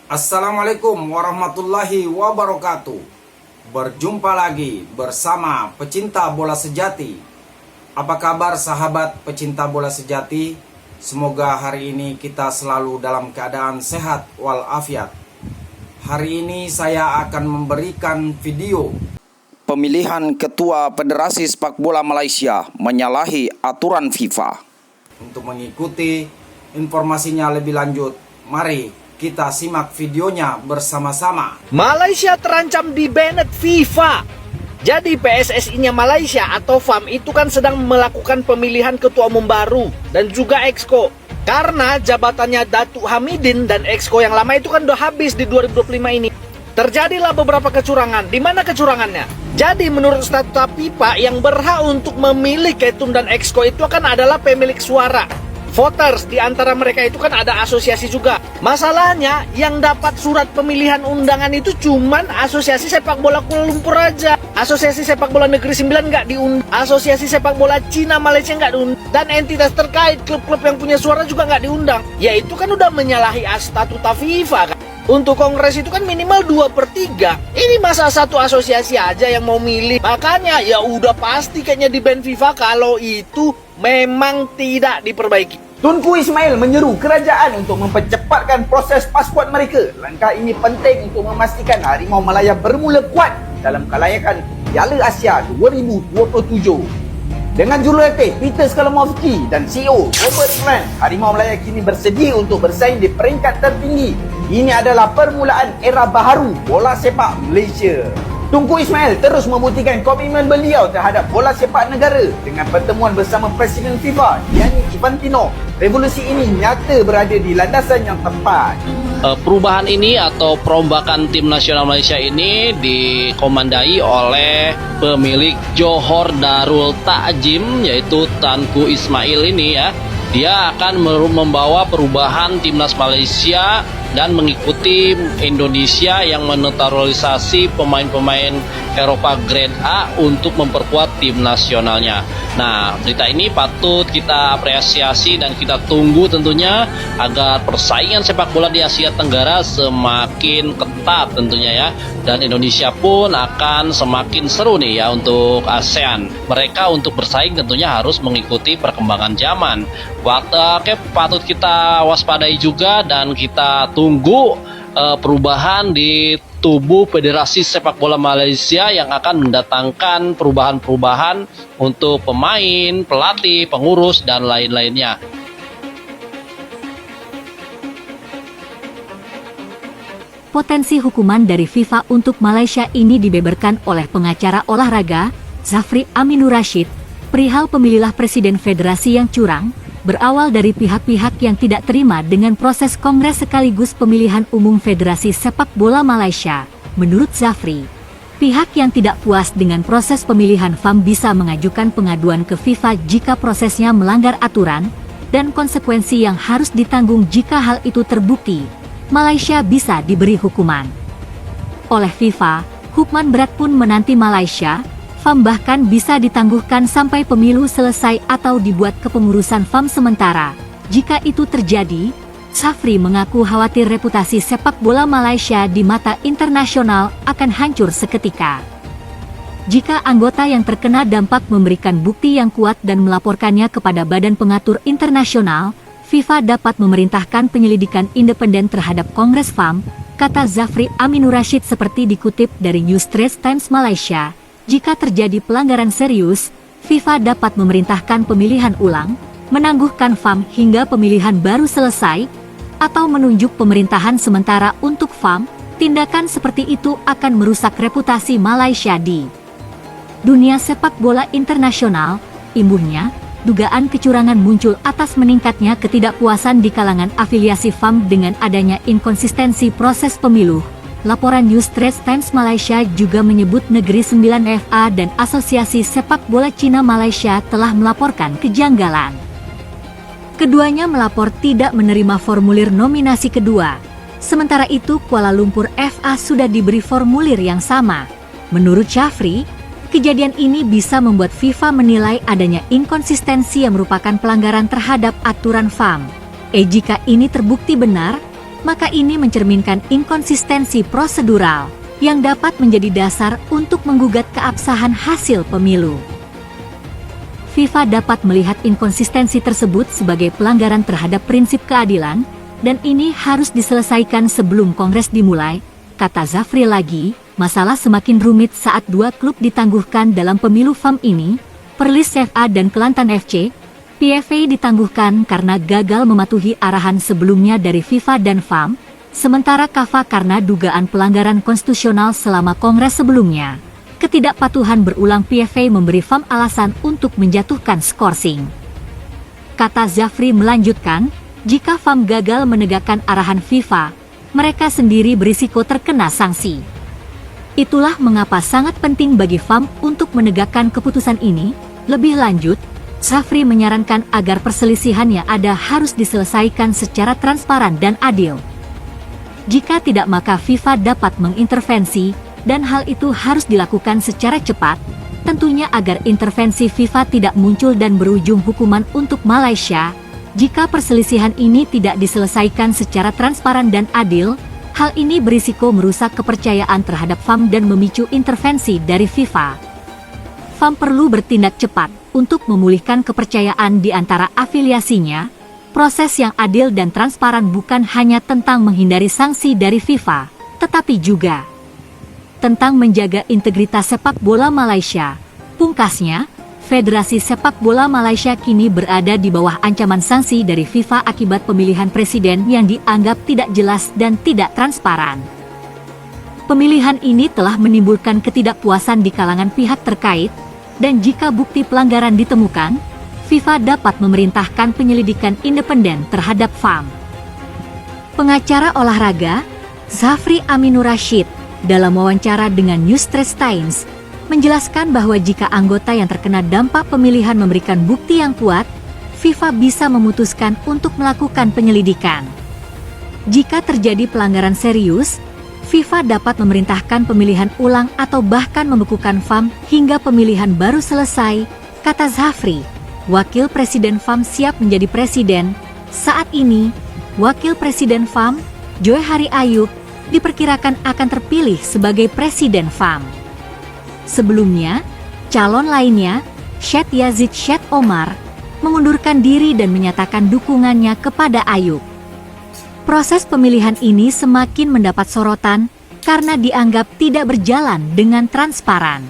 Assalamualaikum warahmatullahi wabarakatuh. Berjumpa lagi bersama pecinta bola sejati. Apa kabar sahabat pecinta bola sejati? Semoga hari ini kita selalu dalam keadaan sehat walafiat. Hari ini saya akan memberikan video pemilihan Ketua Federasi Sepak Bola Malaysia menyalahi aturan FIFA. Untuk mengikuti informasinya lebih lanjut, mari kita simak videonya bersama-sama. Malaysia terancam di-banned FIFA. Jadi PSSI-nya Malaysia atau FAM itu kan sedang melakukan pemilihan ketua umum baru dan juga Exco. Karena jabatannya Datuk Hamidin dan Exco yang lama itu kan udah habis di 2025 ini. Terjadilah beberapa kecurangan. Di mana kecurangannya? Jadi menurut statuta FIFA yang berhak untuk memilih Ketum dan Exco itu kan adalah pemilik suara. Voters, di antara mereka itu kan ada asosiasi juga. Masalahnya yang dapat surat pemilihan undangan itu cuman Asosiasi Sepak Bola Kuala Lumpur aja. Asosiasi Sepak Bola Negeri 9 nggak diundang. Asosiasi Sepak Bola Cina Malaysia nggak diundang. Dan entitas terkait klub-klub yang punya suara juga nggak diundang. Ya itu kan udah menyalahi statuta FIFA kan. Untuk kongres itu kan minimal 2/3. Ini masa satu asosiasi aja yang mau milih. Makanya ya udah pasti kayaknya di ban FIFA kalau itu memang tidak diperbaiki. Tunku Ismail menyeru kerajaan untuk mempercepatkan proses pasport mereka. Langkah ini penting untuk memastikan Harimau Malaya bermula kuat dalam kelayakan Piala Asia 2027. Dengan jurulatih Peter Skalamovski dan CEO Robert Grant, Harimau Malaya kini bersedia untuk bersaing di peringkat tertinggi. Ini adalah permulaan era baharu bola sepak Malaysia. Tunku Ismail terus membuktikan komitmen beliau terhadap bola sepak negara dengan pertemuan bersama Presiden FIFA Gianni Infantino. Revolusi ini nyata berada di landasan yang tepat. Perubahan ini atau perombakan tim nasional Malaysia ini dikomandai oleh pemilik Johor Darul Ta'zim yaitu Tunku Ismail ini ya. Dia akan membawa perubahan timnas Malaysia dan mengikuti Indonesia yang menetralisasi pemain-pemain Eropa Grade A untuk memperkuat tim nasionalnya. Nah, berita ini patut kita apresiasi dan kita tunggu tentunya agar persaingan sepak bola di Asia Tenggara semakin ketat tentunya ya. Dan Indonesia pun akan semakin seru nih ya untuk ASEAN. Mereka untuk bersaing tentunya harus mengikuti perkembangan zaman. Oke, patut kita waspadai juga dan kita tunggu perubahan di tubuh Federasi Sepak Bola Malaysia yang akan mendatangkan perubahan-perubahan untuk pemain, pelatih, pengurus, dan lain-lainnya. Potensi hukuman dari FIFA untuk Malaysia ini dibeberkan oleh pengacara olahraga, Zafri Aminur Rashid, perihal pemilihan Presiden Federasi yang curang, berawal dari pihak-pihak yang tidak terima dengan proses kongres sekaligus pemilihan umum Federasi Sepak Bola Malaysia. Menurut Zafri, pihak yang tidak puas dengan proses pemilihan FAM bisa mengajukan pengaduan ke FIFA jika prosesnya melanggar aturan, dan konsekuensi yang harus ditanggung jika hal itu terbukti. Malaysia bisa diberi hukuman. Oleh FIFA, hukuman berat pun menanti Malaysia. FAM bahkan bisa ditangguhkan sampai pemilu selesai atau dibuat kepengurusan FAM sementara. Jika itu terjadi, Zafri mengaku khawatir reputasi sepak bola Malaysia di mata internasional akan hancur seketika. Jika anggota yang terkena dampak memberikan bukti yang kuat dan melaporkannya kepada Badan Pengatur Internasional, FIFA dapat memerintahkan penyelidikan independen terhadap Kongres FAM, kata Zafri Aminur Rashid seperti dikutip dari New Straits Times Malaysia. Jika terjadi pelanggaran serius, FIFA dapat memerintahkan pemilihan ulang, menangguhkan FAM hingga pemilihan baru selesai, atau menunjuk pemerintahan sementara untuk FAM. Tindakan seperti itu akan merusak reputasi Malaysia di dunia sepak bola internasional. Imbuhnya, dugaan kecurangan muncul atas meningkatnya ketidakpuasan di kalangan afiliasi FAM dengan adanya inkonsistensi proses pemilu. Laporan New Straits Times Malaysia juga menyebut Negeri 9 FA dan Asosiasi Sepak Bola Cina Malaysia telah melaporkan kejanggalan. Keduanya melapor tidak menerima formulir nominasi kedua. Sementara itu Kuala Lumpur FA sudah diberi formulir yang sama. Menurut Zafri, kejadian ini bisa membuat FIFA menilai adanya inkonsistensi yang merupakan pelanggaran terhadap aturan FAM. Jika ini terbukti benar, maka ini mencerminkan inkonsistensi prosedural yang dapat menjadi dasar untuk menggugat keabsahan hasil pemilu. FIFA dapat melihat inkonsistensi tersebut sebagai pelanggaran terhadap prinsip keadilan, dan ini harus diselesaikan sebelum Kongres dimulai, kata Zafri lagi. Masalah semakin rumit saat dua klub ditangguhkan dalam pemilu FAM ini, Perlis FA dan Kelantan FC. PFA ditangguhkan karena gagal mematuhi arahan sebelumnya dari FIFA dan FAM, sementara KAFA karena dugaan pelanggaran konstitusional selama Kongres sebelumnya. Ketidakpatuhan berulang PFA memberi FAM alasan untuk menjatuhkan skorsing. Kata Zafri melanjutkan, jika FAM gagal menegakkan arahan FIFA, mereka sendiri berisiko terkena sanksi. Itulah mengapa sangat penting bagi FAM untuk menegakkan keputusan ini. Lebih lanjut, Zafri menyarankan agar perselisihan yang ada harus diselesaikan secara transparan dan adil. Jika tidak, maka FIFA dapat mengintervensi, dan hal itu harus dilakukan secara cepat, tentunya agar intervensi FIFA tidak muncul dan berujung hukuman untuk Malaysia. Jika perselisihan ini tidak diselesaikan secara transparan dan adil, hal ini berisiko merusak kepercayaan terhadap FAM dan memicu intervensi dari FIFA. FAM perlu bertindak cepat untuk memulihkan kepercayaan di antara afiliasinya. Proses yang adil dan transparan bukan hanya tentang menghindari sanksi dari FIFA, tetapi juga tentang menjaga integritas sepak bola Malaysia. Pungkasnya, Federasi Sepak Bola Malaysia kini berada di bawah ancaman sanksi dari FIFA akibat pemilihan presiden yang dianggap tidak jelas dan tidak transparan. Pemilihan ini telah menimbulkan ketidakpuasan di kalangan pihak terkait, dan jika bukti pelanggaran ditemukan, FIFA dapat memerintahkan penyelidikan independen terhadap FAM. Pengacara olahraga, Zafri Aminurrashid, dalam wawancara dengan New Straits Times, menjelaskan bahwa jika anggota yang terkena dampak pemilihan memberikan bukti yang kuat, FIFA bisa memutuskan untuk melakukan penyelidikan. Jika terjadi pelanggaran serius, FIFA dapat memerintahkan pemilihan ulang atau bahkan membekukan FAM hingga pemilihan baru selesai, kata Zafri. Wakil Presiden FAM siap menjadi presiden. Saat ini, Wakil Presiden FAM, Joy Hari Ayub, diperkirakan akan terpilih sebagai Presiden FAM. Sebelumnya, calon lainnya, Syed Yazid Syed Omar, mengundurkan diri dan menyatakan dukungannya kepada Ayub. Proses pemilihan ini semakin mendapat sorotan karena dianggap tidak berjalan dengan transparan.